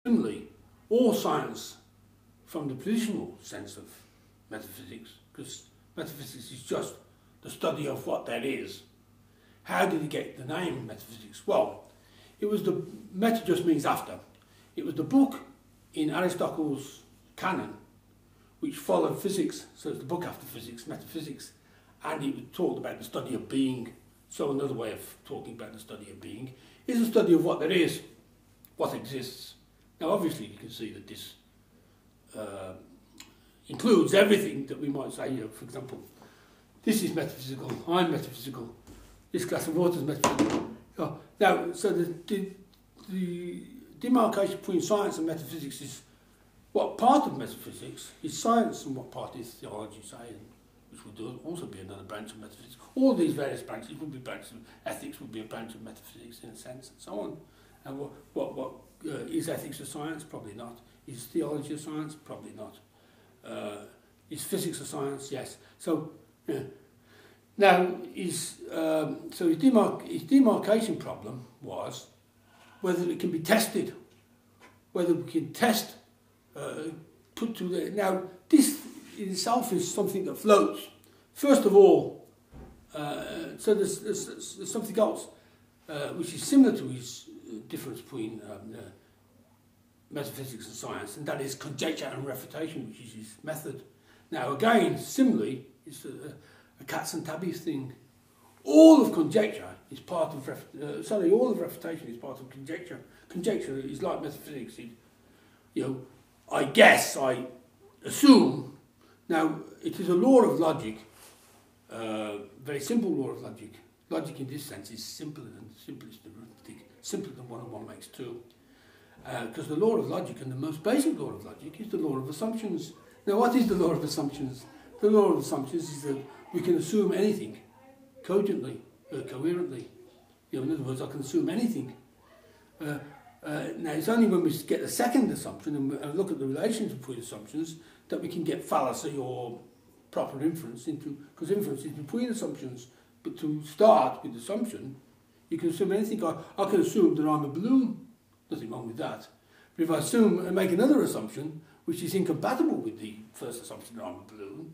Similarly, all science from the traditional sense of metaphysics, because metaphysics is just the study of what that is. How did it get the name metaphysics? Well, it was the, meta just means after. It was the book in Aristotle's canon which followed physics, so it's the book after physics, metaphysics, and it talked about the study of being. So another way of talking about the study of being is the study of what there is, what exists. Now obviously you can see that this includes everything that we might say, for example, this is metaphysical, I'm metaphysical, this glass of water is metaphysical. Now, so the demarcation between science and metaphysics is what part of metaphysics is science and what part is theology, say, and which would also be another branch of metaphysics. All these various branches would be branches of ethics, would be a branch of metaphysics in a sense, and so on. And what is ethics a science? Probably not. Is theology a science? Probably not. Is physics a science? Yes. So now his demarcation problem was whether it can be tested, whether we can test, put to the. Now this in itself is something that floats. First of all, so there's something else which is similar to his difference between metaphysics and science, and that is conjecture and refutation, which is his method. Now again, similarly, it's a cats and tabbies thing. All of conjecture is part of all of refutation is part of conjecture. Conjecture is like metaphysics. I guess, I assume. Now, it is a law of logic, very simple law of logic. Logic in this sense is simpler than simplest arithmetic, simpler than 1 and 1 makes 2. Because the law of logic, and the most basic law of logic, is the law of assumptions. Now, what is the law of assumptions? The law of assumptions is that we can assume anything cogently, coherently. In other words, I can assume anything. Now, it's only when we get the second assumption and look at the relations between assumptions that we can get fallacy or proper inference into, because inference is between assumptions. But to start with assumption, you can assume anything. I can assume that I'm a balloon. Nothing wrong with that. But if I assume and make another assumption, which is incompatible with the first assumption that I'm a balloon,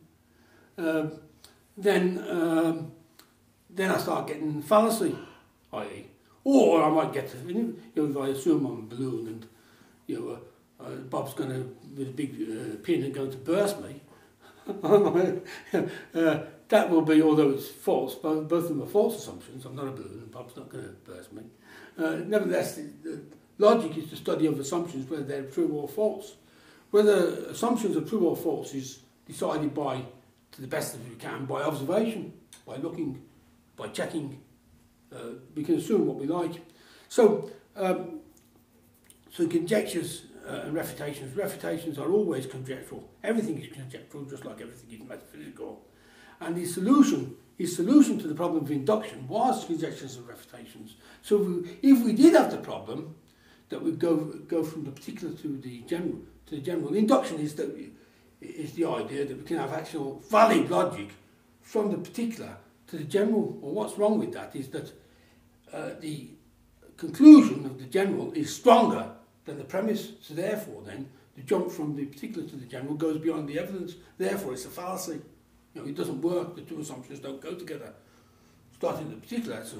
then I start getting fallacy, i.e. Or I might get, if I assume I'm a balloon and, Bob's going to, with a big pin and going to burst me, that will be, although it's false, both of them are false assumptions. I'm not a balloon and Bob's not going to burst me. Nevertheless, logic is the study of assumptions, whether they're true or false. Whether assumptions are true or false is decided by, to the best of you can, by observation, by looking, by checking. We can assume what we like. So conjectures and refutations. Refutations are always conjectural. Everything is conjectural, just like everything is metaphysical. And his solution to the problem of induction was conjectures and refutations. So if we did have the problem that we go from the particular to the general, induction is the idea that we can have actual valid logic from the particular to the general. Well, what's wrong with that is that the conclusion of the general is stronger than the premise. So therefore, then the jump from the particular to the general goes beyond the evidence. Therefore, it's a fallacy. It doesn't work. The two assumptions don't go together. Starting with the particular, so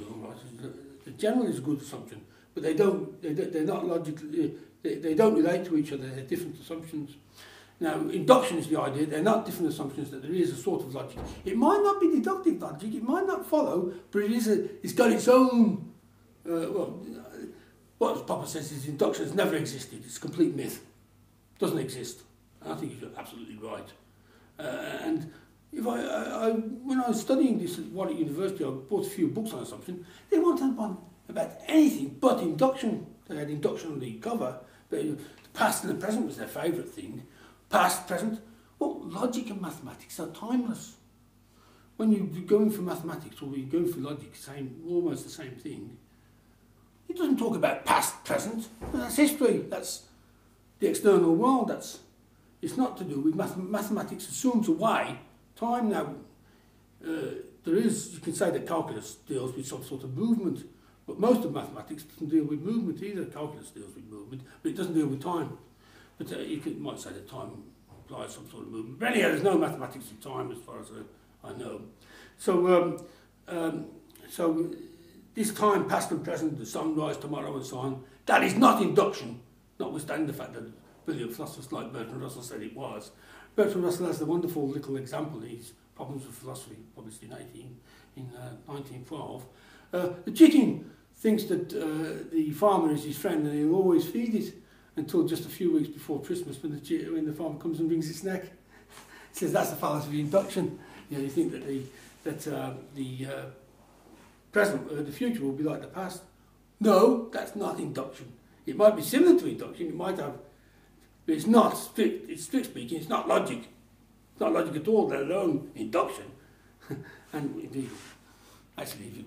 the general is a good assumption, but they don't. They're not logically. They don't relate to each other. They're different assumptions. Now, induction is the idea. They're not different assumptions. That there is a sort of logic. It might not be deductive logic. It might not follow, but it's got its own. What Popper says is induction has never existed. It's a complete myth. It doesn't exist. And I think he's absolutely right. And if when I was studying this at Warwick University, I bought a few books on assumption. They weren't about anything but induction. They had induction on the cover. But the past and the present was their favourite thing. Past, present. Well, logic and mathematics are timeless. When you go in for mathematics or you go in for logic, almost the same thing. It doesn't talk about past, present. That's history. That's the external world. It's not to do with mathematics. Assumes away time. Now, you can say that calculus deals with some sort of movement, But most of mathematics doesn't deal with movement either. Calculus deals with movement, but it doesn't deal with time. But might say that time implies some sort of movement. But anyhow, there's no mathematics of time as far as I know. So, so this time, past and present, the sunrise tomorrow and so on, that is not induction, notwithstanding the fact that brilliant philosophers like Bertrand Russell said it was. Bertrand Russell has the wonderful little example in his Problems of Philosophy, published in 1912. The chicken thinks that the farmer is his friend and he'll always feed it until just a few weeks before Christmas when the farmer comes and brings its neck. He says that's the fallacy of induction. You know, you think that the present or the future will be like the past. No, that's not induction. It might be similar to induction. It might have, but it's not strict. It's strict speaking. It's not logic. It's not logic at all. Let alone induction. And indeed, actually,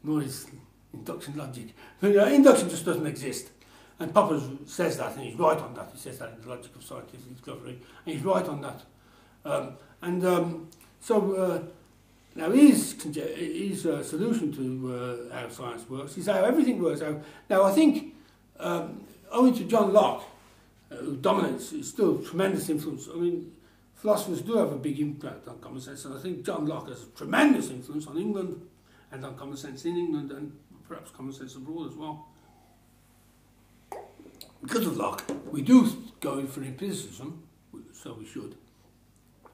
nor is induction logic. Induction just doesn't exist. And Popper says that, and he's right on that. He says that in The Logic of Scientific Discovery, and he's right on that. Now his solution to how science works is how everything works. Now I think, owing to John Locke, who dominates, is still a tremendous influence. I mean, philosophers do have a big impact on common sense, and I think John Locke has a tremendous influence on England and on common sense in England and perhaps common sense abroad as well. Because of Locke, we do go in for empiricism, so we should,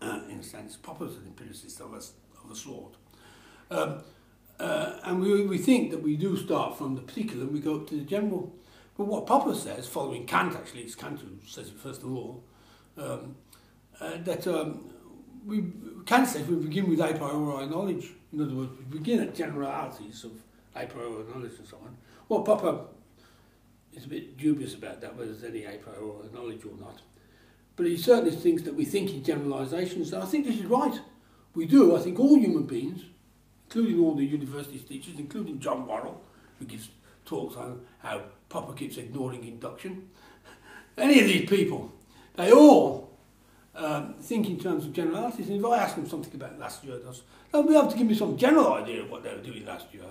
in a sense. Popper's an empiricist of a sort. And we think that we do start from the particular and we go up to the general. But what Popper says, following Kant actually, it's Kant who says it first of all, Kant says we begin with a priori knowledge. In other words, we begin at generalities of a priori knowledge and so on. Well, Popper is a bit dubious about that, whether there's any a priori knowledge or not. But he certainly thinks that we think in generalisations, and I think this is right. We do. I think all human beings, including all the university teachers, including John Worrell, who gives talks on how Popper keeps ignoring induction. Any of these people, they all think in terms of generalities. And if I ask them something about last year, they'll be able to give me some general idea of what they were doing last year.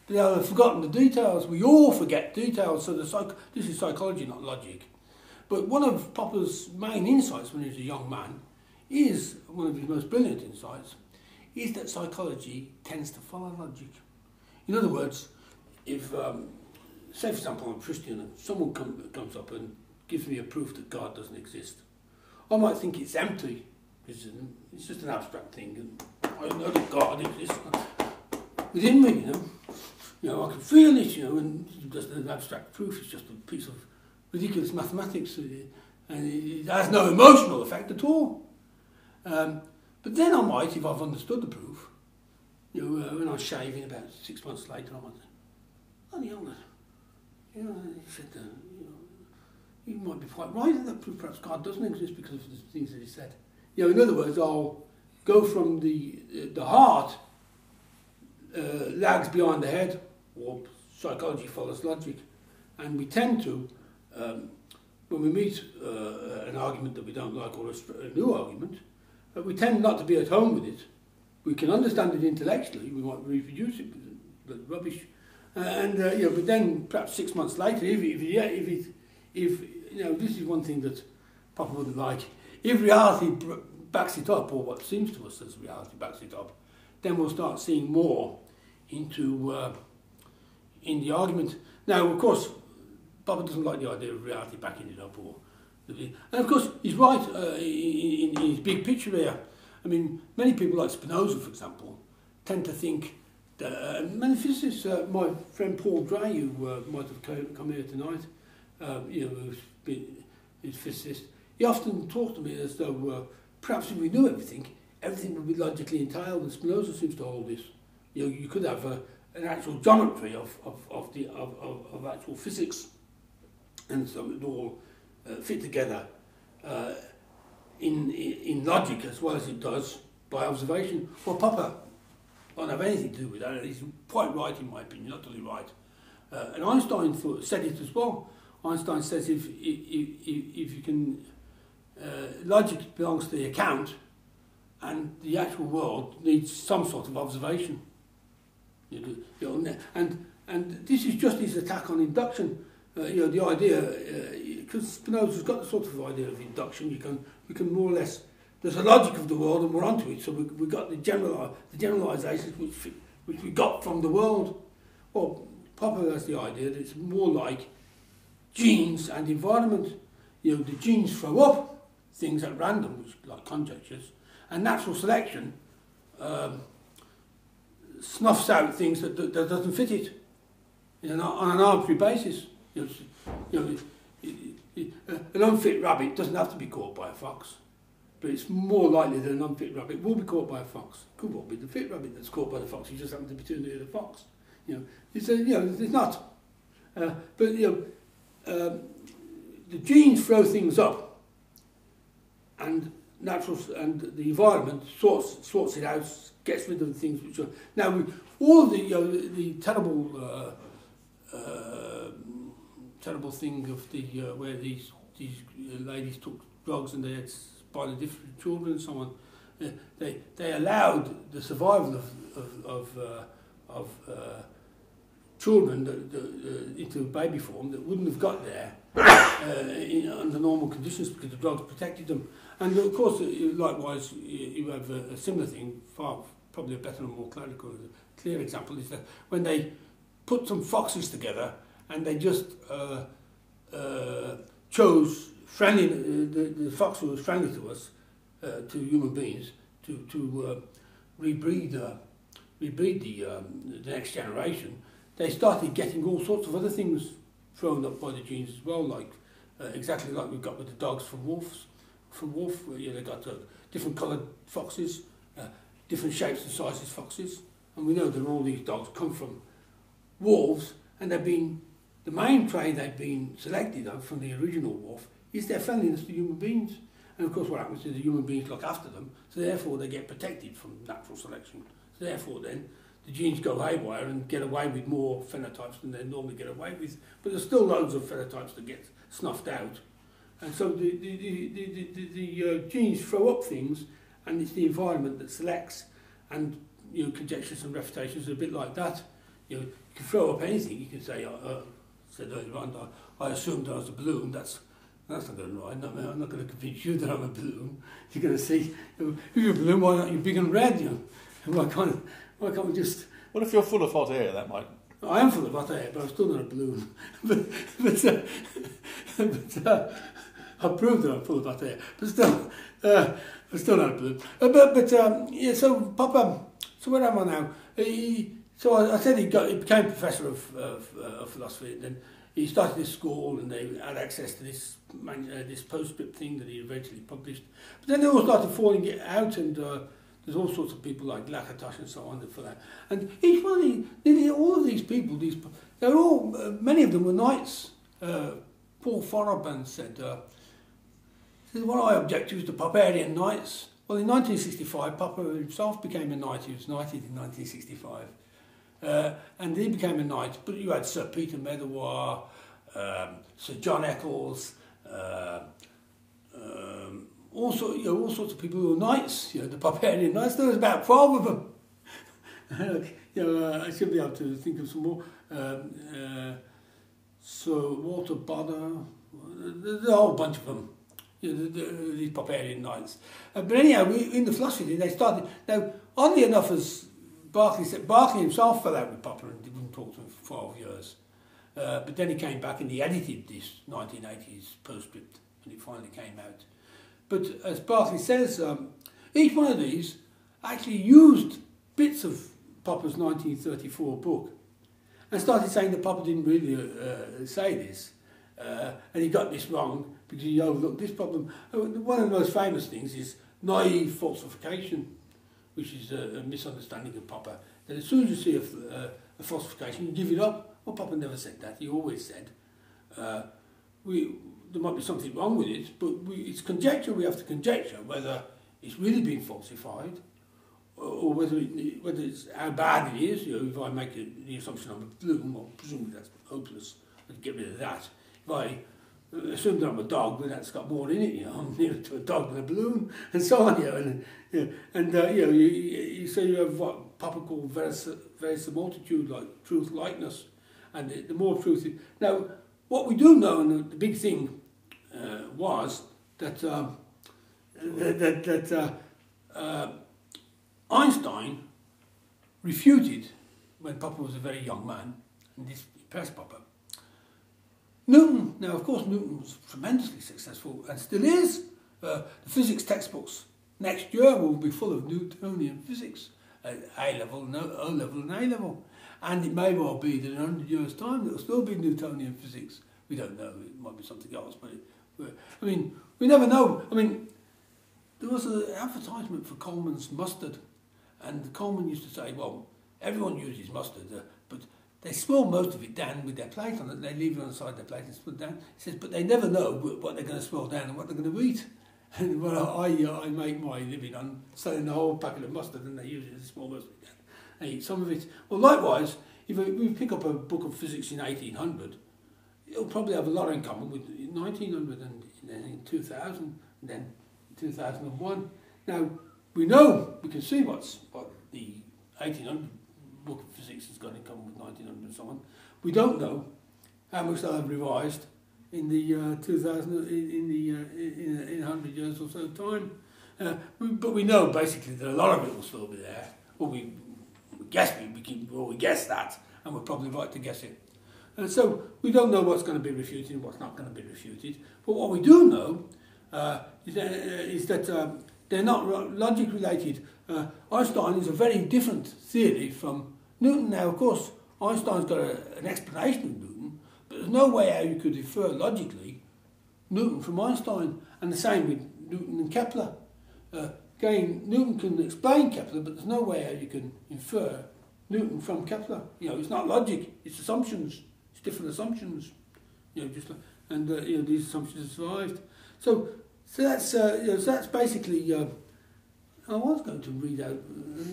But they'll have forgotten the details. We all forget details. So this is psychology, not logic. But one of Popper's main insights when he was a young man is, one of his most brilliant insights, is that psychology tends to follow logic. In other words, if, say for example, I'm a Christian and someone comes up and gives me a proof that God doesn't exist, I might think it's empty, because it's just an abstract thing, and I know that God exists within me, you know, I can feel it, and it's just an abstract proof, it's just a piece of ridiculous mathematics, and it has no emotional effect at all. But then I might, if I've understood the proof, when I was shaving about 6 months later, I might think, bloody hell, he said, you might be quite right in that proof, perhaps God doesn't exist because of the things that he said. In other words, I'll go from the heart lags behind the head, or psychology follows logic, and we tend to, when we meet an argument that we don't like or a new argument, we tend not to be at home with it. We can understand it intellectually, we might reproduce it, but rubbish. But then perhaps 6 months later, if this is one thing that Popper wouldn't like, if reality backs it up, or what seems to us as reality backs it up, then we'll start seeing more into in the argument. Now, of course, Popper doesn't like the idea of reality backing it up, and of course he's right in his big picture here. I mean, many people like Spinoza, for example, tend to think that many physicists, my friend Paul Gray, who might have come here tonight, who's a physicist, he often talks to me as though perhaps if we knew everything would be logically entailed, and Spinoza seems to hold this. You could have an actual geometry of actual physics, and so it all fit together in logic as well as it does by observation. Well, Popper won't have anything to do with that. He's quite right, in my opinion, utterly right. And Einstein said it as well. Einstein says if you can, logic belongs to the account, and the actual world needs some sort of observation. And And this is just his attack on induction. You know, the idea, because Spinoza's got the sort of idea of induction, we can more or less, there's a logic of the world and we're onto it, so we got the generalisations which we got from the world. Well, Popper has the idea that it's more like genes and environment. You know, the genes throw up things at random, which like conjectures, and natural selection snuffs out things that doesn't fit it, you know, on an arbitrary basis. You know, an unfit rabbit doesn't have to be caught by a fox, but it's more likely that an unfit rabbit will be caught by a fox. It could well be the fit rabbit that's caught by the fox. He just happens to be too near the fox. You know, it's not. But you know, the genes throw things up, and the environment sorts it out, gets rid of the things which are now all of the terrible. Terrible thing of the where these ladies took drugs and they had spinal different children and so on. They allowed the survival of children into baby form that wouldn't have got there under normal conditions because the drugs protected them. And of course, likewise, you have a similar thing. Probably a better and more clear example is that when they put some foxes together. And they just chose friendly. The fox who was friendly to us, to human beings, to rebreed the next generation. They started getting all sorts of other things thrown up by the genes as well, like exactly like we've got with the dogs from wolves. From wolf, they got different coloured foxes, different shapes and sizes foxes, and we know that all these dogs come from wolves, and they've been. The main trait they've been selected on from the original wolf is their friendliness to human beings. And of course what happens is the human beings look after them, so therefore they get protected from natural selection. So therefore then the genes go haywire and get away with more phenotypes than they normally get away with. But there's still loads of phenotypes that get snuffed out. And so the genes throw up things, and it's the environment that selects. And conjectures and refutations are a bit like that. You can throw up anything. You can say, said earlier on, I assumed I was a balloon. That's not going to ride. I'm not going to convince you that I'm a balloon. You're going to see, if you're a balloon, why aren't you big and red? Why can't we just... What if you're full of hot air? That might... I am full of hot air, but I'm still not a balloon. but I've proved that I'm full of hot air. But still, I'm still not a balloon. So Popper, so where am I now? So I said he became professor of philosophy, and then he started this school, and they had access to this postscript thing that he eventually published. But then they all started falling it out, and there's all sorts of people like Lakatos and so on for that. And each one of nearly all of these people, they're all many of them were knights. Paul Foroban said, "What I object to is the Popperian knights." Well, in 1965, Popper himself became a knight. He was knighted in 1965. And he became a knight, but you had Sir Peter Medawar, Sir John Eccles, all sorts of people who were knights, the Popperian knights. There was about 12 of them. I should be able to think of some more. Sir Walter Bonner, there's a whole bunch of them. These Popperian knights. But anyhow, in the philosophy, they started. Now, oddly enough, as Berkeley said, Berkeley himself fell out with Popper and didn't talk to him for 12 years. But then he came back and he edited this 1980s postscript when it finally came out. But as Berkeley says, each one of these actually used bits of Popper's 1934 book and started saying that Popper didn't really say this. And he got this wrong because he overlooked this problem. One of the most famous things is naive falsification, which is a misunderstanding of Popper. That as soon as you see a falsification, you give it up. Well, Popper never said that. He always said, there might be something wrong with it, but it's conjecture. We have to conjecture whether it's really been falsified, or whether it's how bad it is. If I make the assumption I'm a balloon, well, presumably that's hopeless. I'd get rid of that. If I assume that I'm a dog, then that's got more in it. I'm nearer to a dog than a balloon, and so on. So you have what Popper called verisimilitude, like truth likeness. and the more truth. Now, what we do know, and the big thing was that Einstein refuted, when Popper was a very young man, and this impressed Popper. Newton, now of course Newton was tremendously successful and still is. The physics textbooks next year will be full of Newtonian physics at A level, O level and A level. And it may well be that in 100 years' time there will still be Newtonian physics. We don't know, it might be something else, but I mean, we never know. I mean, there was an advertisement for Coleman's mustard, and Coleman used to say, well, everyone uses mustard, but they swirl most of it down with their plate on it. They leave it on the side of their plate and swirl it down. He says, but they never know what they're going to swirl down and what they're going to eat. And well, I make my living on selling the whole packet of mustard, and they use it as a small most of it down. They eat some of it. Well, likewise, if we pick up a book of physics in 1800, it'll probably have a lot in common with 1900 and then in 2000 and then 2001. Now, we know, we can see what the 1800 book of physics has got in common with 1900 and so on. We don't know how much they'll have revised in the 2000 in 100 years or so time. But we know basically that a lot of it will still be there. Well, we guess that, and we're probably right to guess it. So we don't know what's going to be refuted and what's not going to be refuted. But what we do know is that they're not logic related. Einstein is a very different theory from Newton. Now, of course, Einstein's got an explanation of Newton, but there's no way how you could infer logically Newton from Einstein. And the same with Newton and Kepler. Again, Newton can explain Kepler, but there's no way how you can infer Newton from Kepler. You know, it's not logic; it's assumptions. It's different assumptions. You know, these assumptions are survived. So that's basically. I was going to read out,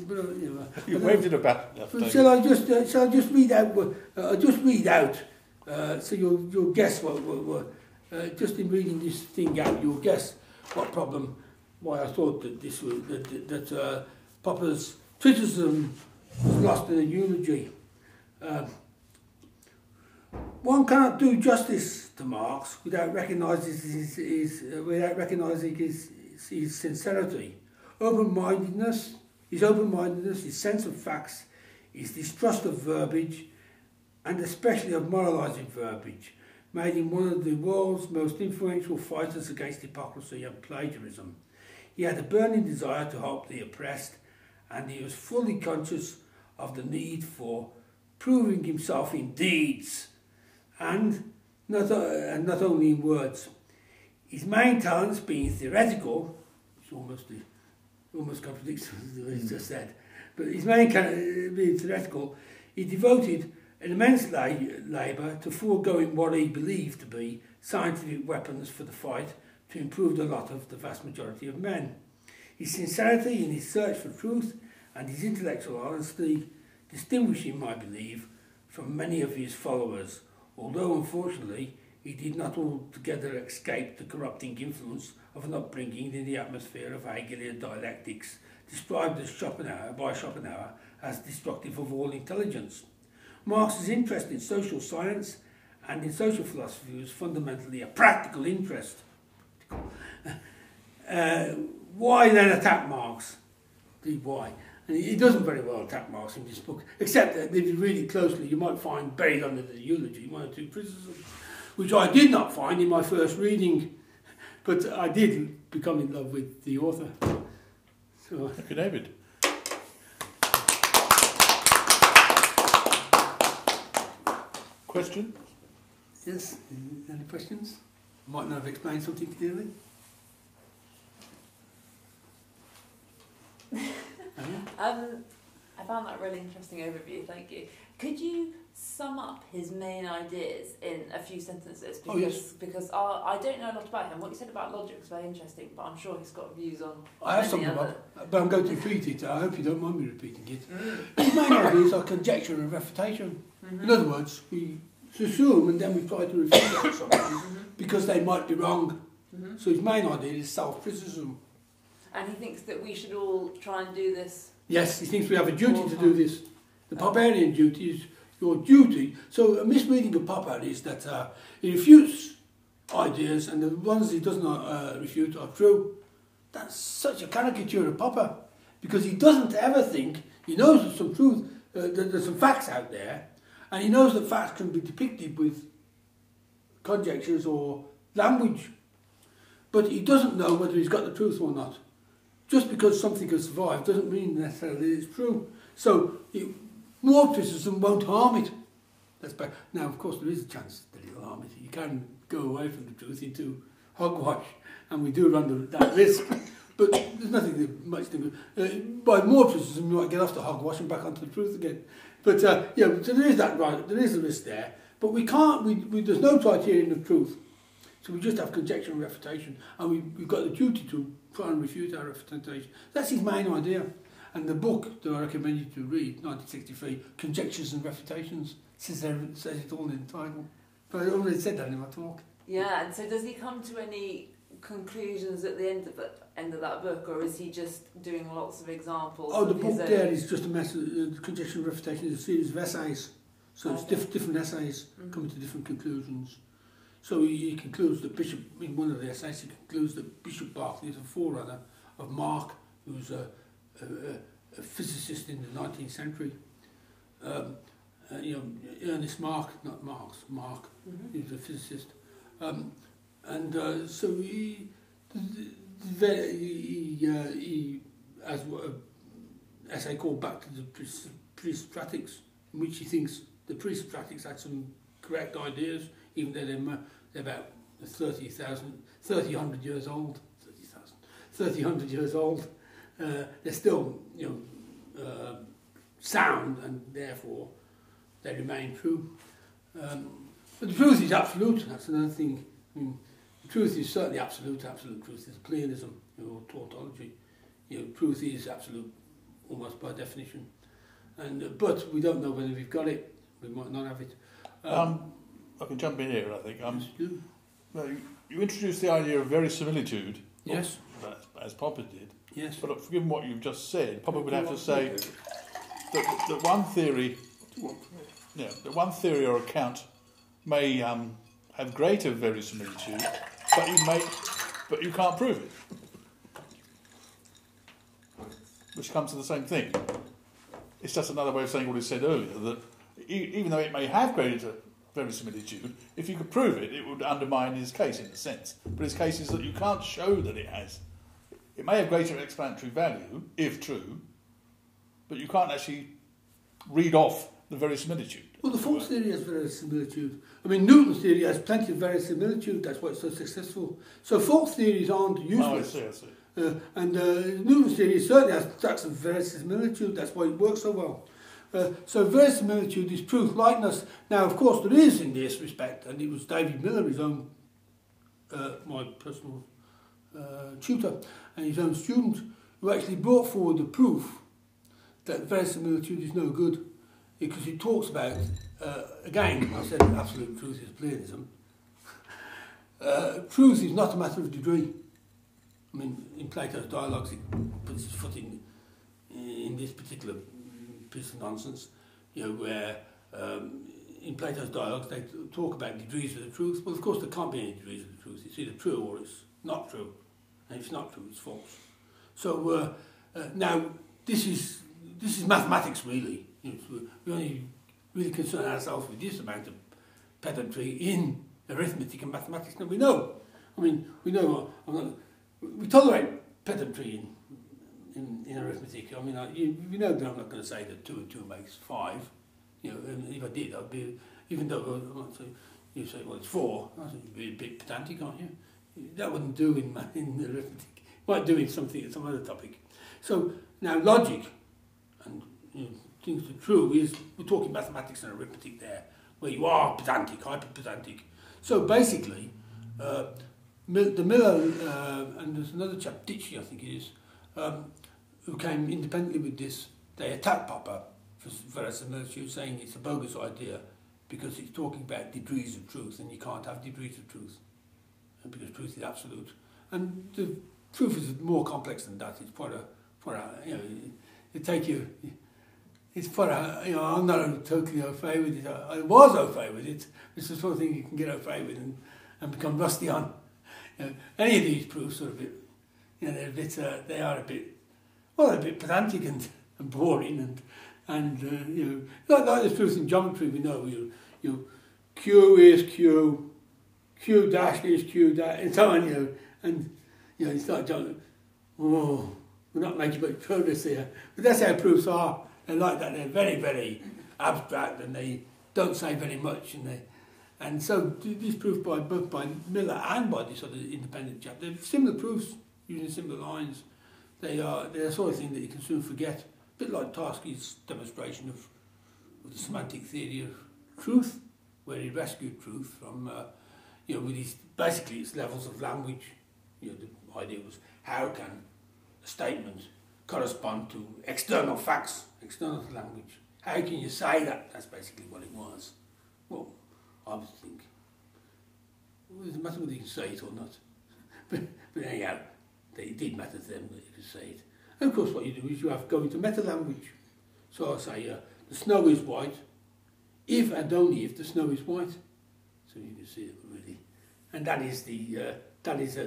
but you waved it about. Shall I just read out? I'll just read out, so you'll guess what. Just in reading this thing out, you'll guess what problem. Why I thought that this was that Popper's criticism was lost in a eulogy. One cannot do justice to Marx without recognising his sincerity, his open-mindedness, his sense of facts, his distrust of verbiage, and especially of moralising verbiage, made him one of the world's most influential fighters against hypocrisy and plagiarism. He had a burning desire to help the oppressed, and he was fully conscious of the need for proving himself in deeds, and not only in words. His main talents being theoretical, which almost contradicts what he just said, but his main being theoretical, he devoted an immense labour to foregoing what he believed to be scientific weapons for the fight to improve the lot of the vast majority of men. His sincerity in his search for truth and his intellectual honesty distinguished him, I believe, from many of his followers, although unfortunately he did not altogether escape the corrupting influence of an upbringing in the atmosphere of Hegelian dialectics, described by Schopenhauer as destructive of all intelligence. Marx's interest in social science and in social philosophy was fundamentally a practical interest. Why then attack Marx? Why? And he doesn't very well attack Marx in this book, except that if you read it closely, you might find buried under the eulogy one or two criticisms, which I did not find in my first reading, but I did become in love with the author. So, thank you, David. Question? Yes, any questions? I might not have explained something clearly. I found that a really interesting overview, thank you. Could you sum up his main ideas in a few sentences? Because I don't know a lot about him. What you said about logic was very interesting, but I'm sure he's got views on I have something about, but I'm going to repeat it. I hope you don't mind me repeating it. His main ideas are conjecture and refutation. Mm-hmm. In other words, we assume and then we try to refute something because they might be wrong. Mm-hmm. So his main idea is self-criticism. And he thinks that we should all try and do this. Yes, he thinks we have a duty to do this. The Popperian duty is your duty. So a misreading of Popper is that he refutes ideas, and the ones he does not refute are true. That's such a caricature of Popper, because he doesn't ever think, he knows there's some truth, there's some facts out there, and he knows that facts can be depicted with conjectures or language, but he doesn't know whether he's got the truth or not. Just because something has survived doesn't mean necessarily it's true. So more criticism won't harm it. That's bad. Now, of course, there is a chance that it'll harm it. You can go away from the truth into hogwash, and we do run that risk. But there's nothing much to do. By more criticism, you might get off the hogwash and back onto the truth again. But so there is that right. There is a risk there. But we can't. There's no criterion of truth. So we just have conjecture and refutation, and we've got the duty to try and refute our refutation. That's his main idea. And the book that I recommend you to read, 1963, Conjectures and Refutations, says it all in the title. But I already said that in my talk. Yeah, and so does he come to any conclusions at the end of that book, or is he just doing lots of examples? Oh, the book there is just a method. Conjecture and Refutation is a series of essays. So it's different essays coming to different conclusions. So he concludes that in one of the essays, he concludes that Bishop Berkeley is a forerunner of Mark, who was a physicist in the 19th century. Ernest Mark, not Marx, Mark, he was a physicist. So he has an essay called Back to the Pre-Stratics, in which he thinks the pre-Stratics had some correct ideas, even though they're about 3,000 years old. 3,000 years old. They're still, sound, and therefore they remain true. But the truth is absolute. That's another thing. I mean, the truth is certainly absolute. Absolute truth is Platonism, or tautology. Truth is absolute, almost by definition. And but we don't know whether we've got it. We might not have it. I can jump in here, I think. You introduced the idea of verisimilitude. Yes. As Popper did. Yes. But given what you've just said, Popper would have to say that one theory, that one theory or account may have greater verisimilitude, but you can't prove it. Which comes to the same thing. It's just another way of saying what he said earlier, that even though it may have greater verisimilitude, if you could prove it, it would undermine his case in a sense. But his case is that you can't show that it has. It may have greater explanatory value, if true, but you can't actually read off the verisimilitude. Well, the false theory has verisimilitude. I mean, Newton's theory has plenty of verisimilitude. That's why it's so successful. So false theories aren't useless. Oh, I see. And Newton's theory certainly has tracks of verisimilitude. That's why it works so well. So verisimilitude is truth likeness. Now, of course, there is in this respect, and it was David Miller, his own, my personal tutor, and his own student, who actually brought forward the proof that verisimilitude is no good, because he talks about, again, I said absolute truth is Platonism. Truth is not a matter of degree. I mean, in Plato's dialogues, it puts his foot in this particular piece of nonsense, where in Plato's dialogues they talk about degrees of the truth. Well, of course, there can't be any degrees of the truth. It's either true or it's not true. And if it's not true, it's false. So now, this is mathematics, really. We only really concern ourselves with this amount of pedantry in arithmetic and mathematics. Now, we know. I mean, we know. We tolerate pedantry in arithmetic. I mean, we know that I'm not going to say that 2 and 2 makes 5. And if I did, I'd be, even though you say, well, it's 4, I'd be a bit pedantic, aren't you? That wouldn't do in arithmetic. It might do in some other topic. So now logic and things that are true is, we're talking mathematics and arithmetic there, where you are pedantic, hyper-pedantic. So basically, the Miller, and there's another chap, Ditchy I think it is, who came independently with this. They attacked Popper for verisimilitude, saying it's a bogus idea because it's talking about degrees of truth, and you can't have degrees of truth, because truth is absolute. And the truth is more complex than that. It's quite a it it's fun. I'm not totally au fait with it. I was au fait with it. It's the sort of thing you can get au fait with and become rusty on. Any of these proofs are a bit, they're a bit, they are a bit pedantic and boring and like the proofs in geometry. We know Q is Q, Q dash is Q dash, and so on. And you start going, oh, we're not making much progress here. But that's how proofs are. They're like that. They're very, very abstract, and they don't say very much. And so these proofs both by Miller and by this other independent chap, they're similar proofs using similar lines. They're the sort of thing that you can soon forget. A bit like Tarski's demonstration of the semantic theory of truth, where he rescued truth from, with his, basically its levels of language. The idea was, how can a statement correspond to external facts, external to language? How can you say that? That's basically what it was. Well, I would think, well, it doesn't matter whether you can say it or not. But anyhow, it did matter to them that you could say it. And of course what you do is you have to go into meta language. So I say, the snow is white, if and only if the snow is white. So you can see it already. And that is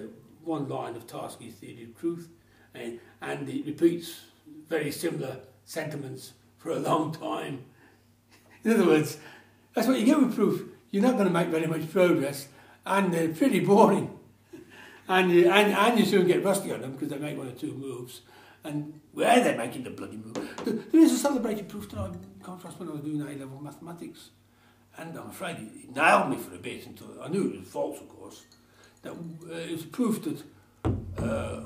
one line of Tarski's theory of truth. And it repeats very similar sentiments for a long time. In other words, that's what you get with proof. You're not going to make very much progress, and they're pretty boring. And you soon get rusty on them because they make one or two moves. And where they're making the bloody move. There is a celebrated proof that I contrast when I was doing A-level mathematics. And I'm afraid it nailed me for a bit until I knew it was false, of course. That it was proof that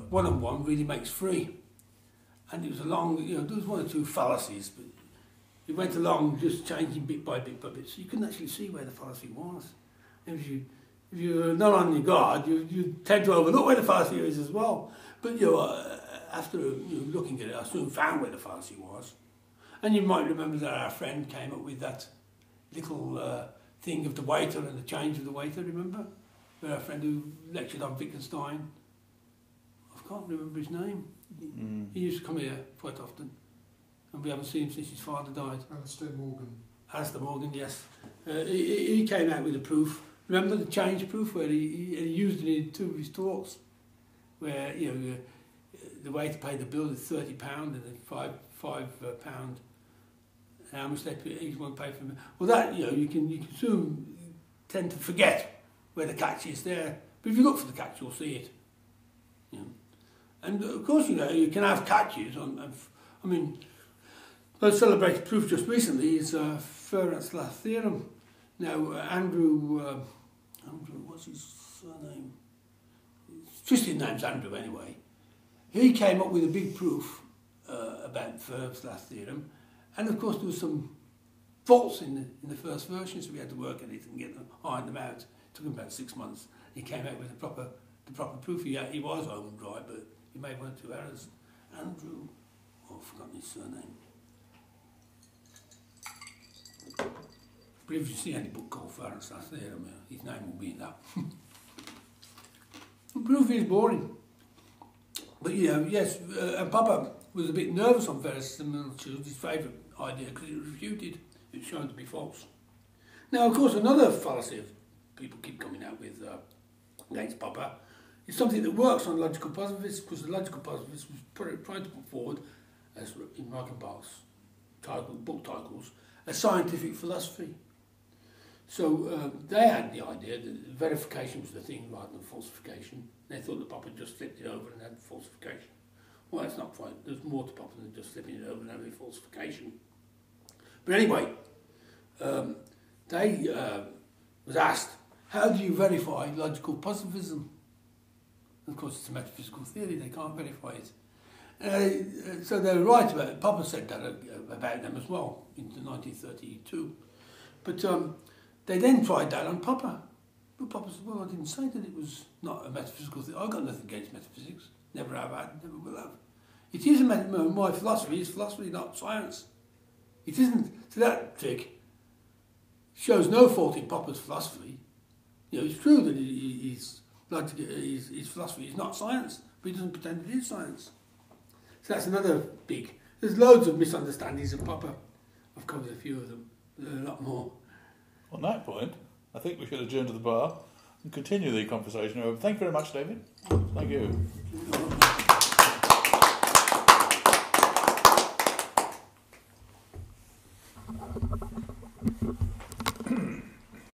1 and 1 really makes 3. And it was along, there was one or two fallacies, but it went along just changing bit by bit by bit, so you couldn't actually see where the fallacy was. And if you're not on your guard, you tend to overlook where the fallacy is as well. But after looking at it, I soon found where the fallacy was. And you might remember that our friend came up with that little thing of the waiter and the change of the waiter, remember? Where our friend who lectured on Wittgenstein, I can't remember his name. He used to come here quite often, and we haven't seen him since his father died. Alistair Morgan, yes. He came out with a proof. Remember the change proof where he used it in 2 of his talks, where the waiter paid the bill is £30 and then £5 how much each one paid for. Well, that you can soon tend to forget where the catch is there, but if you look for the catch, you'll see it. And of course, you can have catches on. I mean, the celebrated proof just recently is Fermat's last theorem. Now, Andrew, what's his surname? Just his name's Andrew anyway. He came up with a big proof about Fermat's last theorem, and of course there was some faults in the first version, so we had to work at it and iron them out. It took him about 6 months. He came out with the proper proof. He was home and dry, but he made 1 or 2 errors. Andrew, I've forgotten his surname. But if you see any book called Fermat's last theorem, his name will be in that. The proof is boring. But yes, and Popper was a bit nervous on verisimilitude, his favourite idea, because it was refuted. It was shown to be false. Now, of course, another fallacy people keep coming out with against Popper is something that works on logical positivists, because the logical positivists was trying to put forward, as in Reichenbach's book titles, a scientific philosophy. So they had the idea that verification was the thing rather than falsification. They thought that Popper just flipped it over and had falsification. Well, that's not quite. There's more to Popper than just flipping it over and having falsification. But anyway, they was asked, how do you verify logical positivism? Of course, it's a metaphysical theory. They can't verify it. So they were right about it. Popper said that about them as well in 1932. But they then tried that on Popper. But Popper said, well, I didn't say that it was not a metaphysical theory. I've got nothing against metaphysics. Never have had, never will have. It is my philosophy is philosophy, not science. It isn't. So that trick shows no fault in Popper's philosophy. It's true that his philosophy is not science, but he doesn't pretend it is science. So that's another big... There's loads of misunderstandings of Popper. I've covered a few of them. There are a lot more. On that point, I think we should adjourn to the bar and continue the conversation. Thank you very much, David. Thank you.